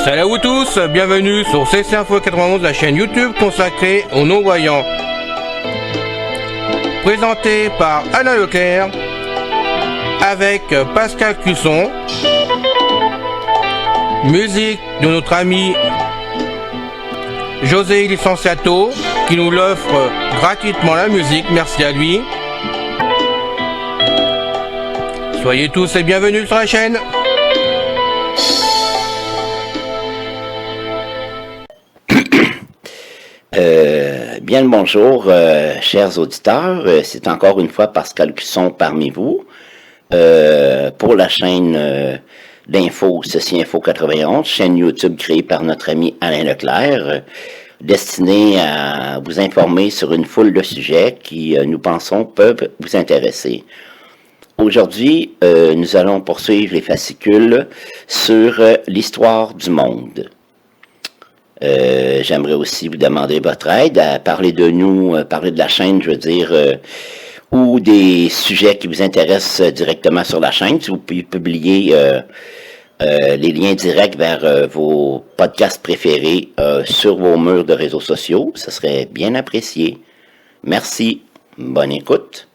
Salut à vous tous, bienvenue sur CC Info 91, la chaîne YouTube consacrée aux non-voyants. Présenté par Alain Leclerc, avec Pascal Cusson. Musique de notre ami José Licenciato, qui nous l'offre gratuitement la musique, merci à lui. Soyez tous les bienvenus sur la chaîne. Bien le bonjour, chers auditeurs. C'est encore une fois Pascal Cusson parmi vous pour la chaîne d'info Ceci Info 91, chaîne YouTube créée par notre ami Alain Leclerc, destinée à vous informer sur une foule de sujets qui, nous pensons, peuvent vous intéresser. Aujourd'hui, nous allons poursuivre les fascicules sur l'histoire du monde. J'aimerais aussi vous demander votre aide à parler de nous, parler de la chaîne, je veux dire, ou des sujets qui vous intéressent directement sur la chaîne. Si vous pouvez publier les liens directs vers vos podcasts préférés sur vos murs de réseaux sociaux, ce serait bien apprécié. Merci. Bonne écoute.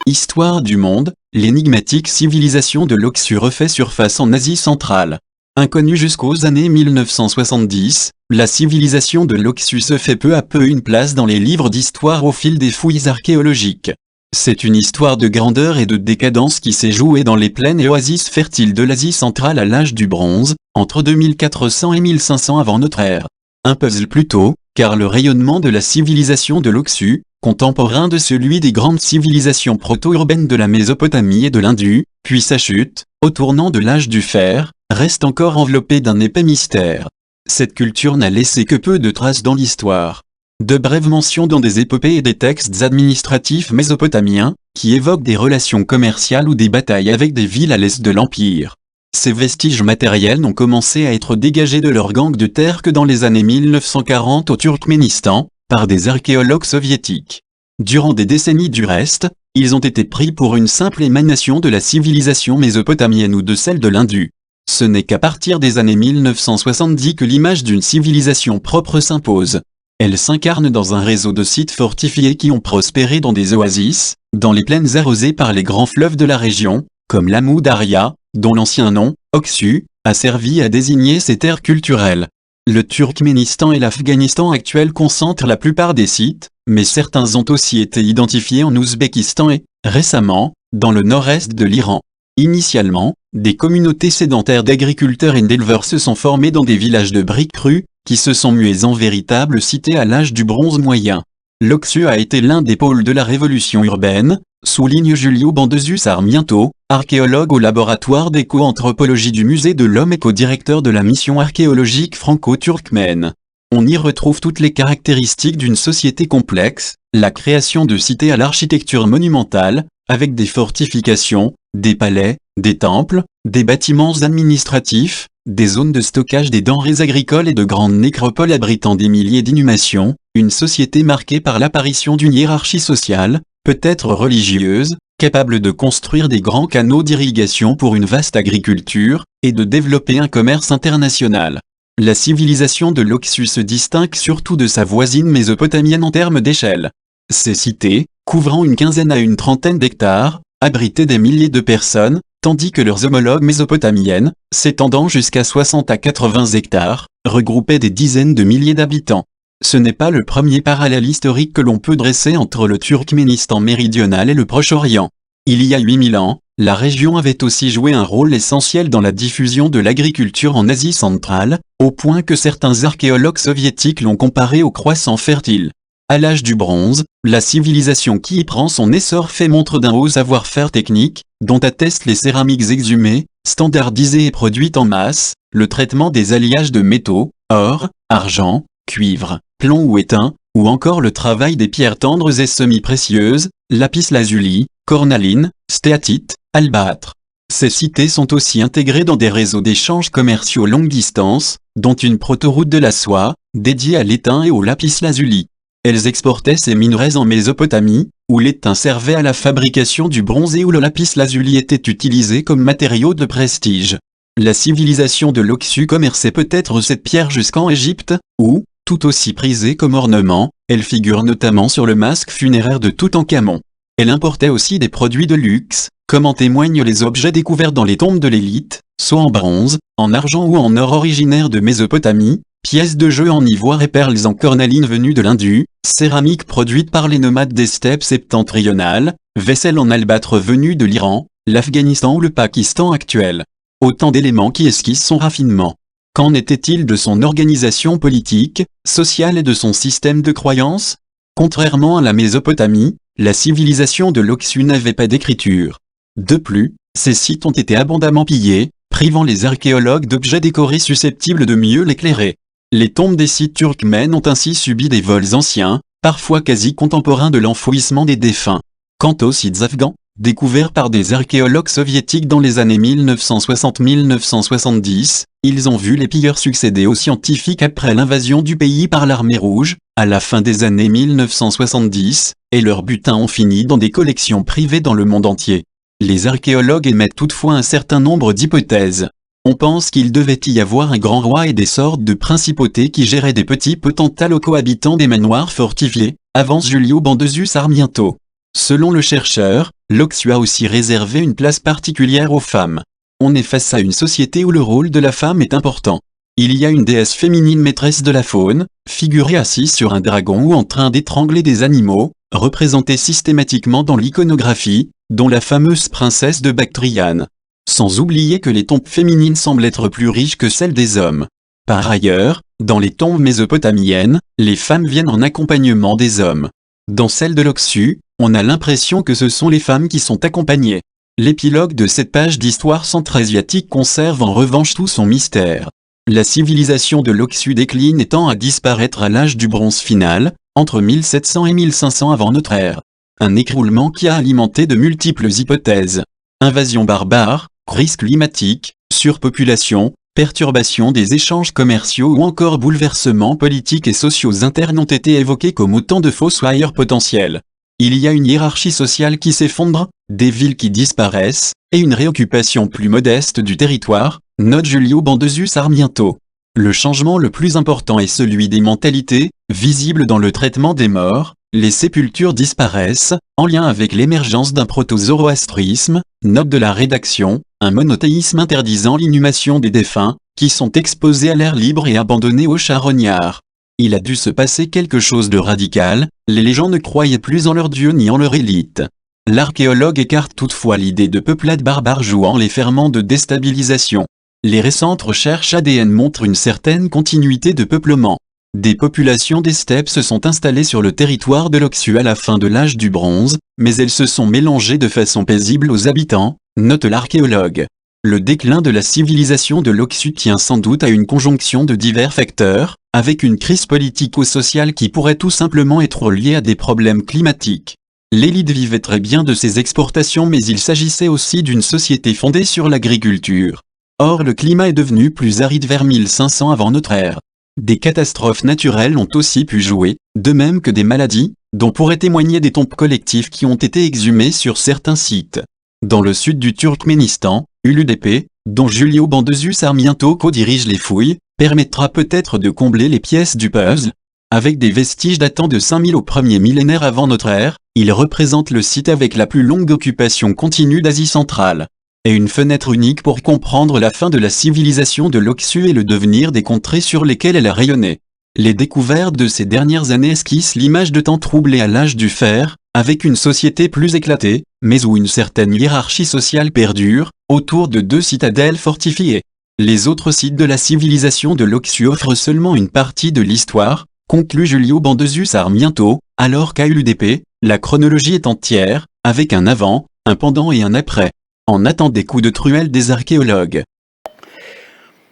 Histoire du monde, l'énigmatique civilisation de l'Oxus refait surface en Asie centrale. Inconnue jusqu'aux années 1970, la civilisation de l'Oxus se fait peu à peu une place dans les livres d'histoire au fil des fouilles archéologiques. C'est une histoire de grandeur et de décadence qui s'est jouée dans les plaines et oasis fertiles de l'Asie centrale à l'âge du bronze, entre 2400 et 1500 avant notre ère. Un puzzle plutôt, car le rayonnement de la civilisation de l'Oxus, contemporain de celui des grandes civilisations proto-urbaines de la Mésopotamie et de l'Indus, puis sa chute, au tournant de l'âge du fer, reste encore enveloppé d'un épais mystère. Cette culture n'a laissé que peu de traces dans l'histoire. De brèves mentions dans des épopées et des textes administratifs mésopotamiens, qui évoquent des relations commerciales ou des batailles avec des villes à l'est de l'Empire. Ces vestiges matériels n'ont commencé à être dégagés de leur gangue de terre que dans les années 1940 au Turkménistan, par des archéologues soviétiques. Durant des décennies du reste, ils ont été pris pour une simple émanation de la civilisation mésopotamienne ou de celle de l'Indus. Ce n'est qu'à partir des années 1970 que l'image d'une civilisation propre s'impose. Elle s'incarne dans un réseau de sites fortifiés qui ont prospéré dans des oasis, dans les plaines arrosées par les grands fleuves de la région, comme l'Amou Daria, dont l'ancien nom, Oxus, a servi à désigner ces terres culturelles. Le Turkménistan et l'Afghanistan actuel concentrent la plupart des sites, mais certains ont aussi été identifiés en Ouzbékistan et, récemment, dans le nord-est de l'Iran. Initialement, des communautés sédentaires d'agriculteurs et d'éleveurs se sont formées dans des villages de briques crues, qui se sont mués en véritables cités à l'âge du bronze moyen. L'Oxus a été l'un des pôles de la révolution urbaine, souligne Giulio Bandesus Sarmiento, archéologue au laboratoire d'éco-anthropologie du Musée de l'Homme et co-directeur de la mission archéologique franco-turkmène. On y retrouve toutes les caractéristiques d'une société complexe, la création de cités à l'architecture monumentale, avec des fortifications, des palais, des temples, des bâtiments administratifs, des zones de stockage des denrées agricoles et de grandes nécropoles abritant des milliers d'inhumations, une société marquée par l'apparition d'une hiérarchie sociale, peut-être religieuse, capable de construire des grands canaux d'irrigation pour une vaste agriculture, et de développer un commerce international. La civilisation de l'Oxus se distingue surtout de sa voisine mésopotamienne en termes d'échelle. Ces cités, couvrant une quinzaine à une trentaine d'hectares, abritaient des milliers de personnes, tandis que leurs homologues mésopotamiennes, s'étendant jusqu'à 60 à 80 hectares, regroupaient des dizaines de milliers d'habitants. Ce n'est pas le premier parallèle historique que l'on peut dresser entre le Turkménistan méridional et le Proche-Orient. Il y a 8000 ans, la région avait aussi joué un rôle essentiel dans la diffusion de l'agriculture en Asie centrale, au point que certains archéologues soviétiques l'ont comparé aux croissants fertiles. À l'âge du bronze, la civilisation qui y prend son essor fait montre d'un haut savoir-faire technique, dont attestent les céramiques exhumées, standardisées et produites en masse, le traitement des alliages de métaux, or, argent, cuivre, plomb ou étain, ou encore le travail des pierres tendres et semi-précieuses, lapis-lazuli, cornaline, stéatite, albâtre. Ces cités sont aussi intégrées dans des réseaux d'échanges commerciaux longue distance, dont une protoroute de la soie, dédiée à l'étain et au lapis-lazuli. Elles exportaient ces minerais en Mésopotamie, où l'étain servait à la fabrication du bronze et où le lapis-lazuli était utilisé comme matériau de prestige. La civilisation de l'Oxus commerçait peut-être cette pierre jusqu'en Égypte, où, tout aussi prisée comme ornement, elle figure notamment sur le masque funéraire de Toutankhamon. Elle importait aussi des produits de luxe, comme en témoignent les objets découverts dans les tombes de l'élite, soit en bronze, en argent ou en or originaire de Mésopotamie, pièces de jeu en ivoire et perles en cornaline venues de l'Indus, céramique produite par les nomades des steppes septentrionales, vaisselle en albâtre venue de l'Iran, l'Afghanistan ou le Pakistan actuel. Autant d'éléments qui esquissent son raffinement. Qu'en était-il de son organisation politique, sociale et de son système de croyance? Contrairement à la Mésopotamie, la civilisation de l'Oxus n'avait pas d'écriture. De plus, ces sites ont été abondamment pillés, privant les archéologues d'objets décorés susceptibles de mieux l'éclairer. Les tombes des sites turkmènes ont ainsi subi des vols anciens, parfois quasi contemporains de l'enfouissement des défunts. Quant aux sites afghans, découverts par des archéologues soviétiques dans les années 1960-1970, ils ont vu les pilleurs succéder aux scientifiques après l'invasion du pays par l'armée rouge, à la fin des années 1970, et leurs butins ont fini dans des collections privées dans le monde entier. Les archéologues émettent toutefois un certain nombre d'hypothèses. On pense qu'il devait y avoir un grand roi et des sortes de principautés qui géraient des petits potentats locaux habitant des manoirs fortifiés, avance Julio Bandesus Sarmiento. Selon le chercheur, l'Oxus a aussi réservé une place particulière aux femmes. On est face à une société où le rôle de la femme est important. Il y a une déesse féminine maîtresse de la faune, figurée assise sur un dragon ou en train d'étrangler des animaux, représentée systématiquement dans l'iconographie, dont la fameuse princesse de Bactriane. Sans oublier que les tombes féminines semblent être plus riches que celles des hommes. Par ailleurs, dans les tombes mésopotamiennes, les femmes viennent en accompagnement des hommes. Dans celle de l'Oxus, on a l'impression que ce sont les femmes qui sont accompagnées. L'épilogue de cette page d'histoire centra-asiatique conserve en revanche tout son mystère. La civilisation de l'Oxus décline et tend à disparaître à l'âge du bronze final, entre 1700 et 1500 avant notre ère. Un écroulement qui a alimenté de multiples hypothèses. Invasion barbare, crise climatique, surpopulation, perturbation des échanges commerciaux ou encore bouleversements politiques et sociaux internes ont été évoqués comme autant de fossoyeurs potentiels. Il y a une hiérarchie sociale qui s'effondre, des villes qui disparaissent, et une réoccupation plus modeste du territoire, note Julio Bandesus Sarmiento. Le changement le plus important est celui des mentalités, visible dans le traitement des morts. Les sépultures disparaissent, en lien avec l'émergence d'un proto-zoroastrisme, note de la rédaction, un monothéisme interdisant l'inhumation des défunts, qui sont exposés à l'air libre et abandonnés aux charognards. Il a dû se passer quelque chose de radical, les gens ne croyaient plus en leur dieu ni en leur élite. L'archéologue écarte toutefois l'idée de peuplade barbare jouant les ferments de déstabilisation. Les récentes recherches ADN montrent une certaine continuité de peuplement. Des populations des steppes se sont installées sur le territoire de l'Oxus à la fin de l'âge du bronze, mais elles se sont mélangées de façon paisible aux habitants, note l'archéologue. Le déclin de la civilisation de l'Oxus tient sans doute à une conjonction de divers facteurs, avec une crise politico-sociale qui pourrait tout simplement être liée à des problèmes climatiques. L'élite vivait très bien de ses exportations mais il s'agissait aussi d'une société fondée sur l'agriculture. Or le climat est devenu plus aride vers 1500 avant notre ère. Des catastrophes naturelles ont aussi pu jouer, de même que des maladies, dont pourraient témoigner des tombes collectives qui ont été exhumées sur certains sites. Dans le sud du Turkménistan, ULUDP, dont Julio Bandesus Sarmiento co-dirige les fouilles, permettra peut-être de combler les pièces du puzzle. Avec des vestiges datant de 5000 au premier millénaire avant notre ère, il représente le site avec la plus longue occupation continue d'Asie centrale. Et une fenêtre unique pour comprendre la fin de la civilisation de l'Oxus et le devenir des contrées sur lesquelles elle a rayonné. Les découvertes de ces dernières années esquissent l'image de temps troublé à l'âge du fer, avec une société plus éclatée, mais où une certaine hiérarchie sociale perdure, autour de 2 citadelles fortifiées. Les autres sites de la civilisation de l'Oxus offrent seulement une partie de l'histoire, conclut Julio Bandesus Sarmiento, alors qu'à ULUDP, la chronologie est entière, avec un avant, un pendant et un après. On attend des coups de truelle des archéologues.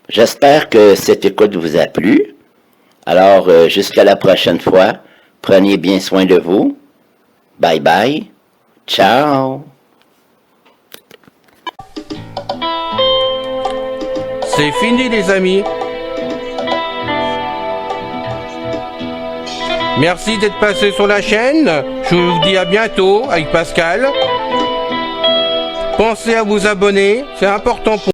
J'espère que cette écoute vous a plu. Alors, jusqu'à la prochaine fois, prenez bien soin de vous. Bye bye. Ciao. C'est fini les amis. Merci d'être passé sur la chaîne. Je vous dis à bientôt avec Pascal. Pensez à vous abonner, c'est important pour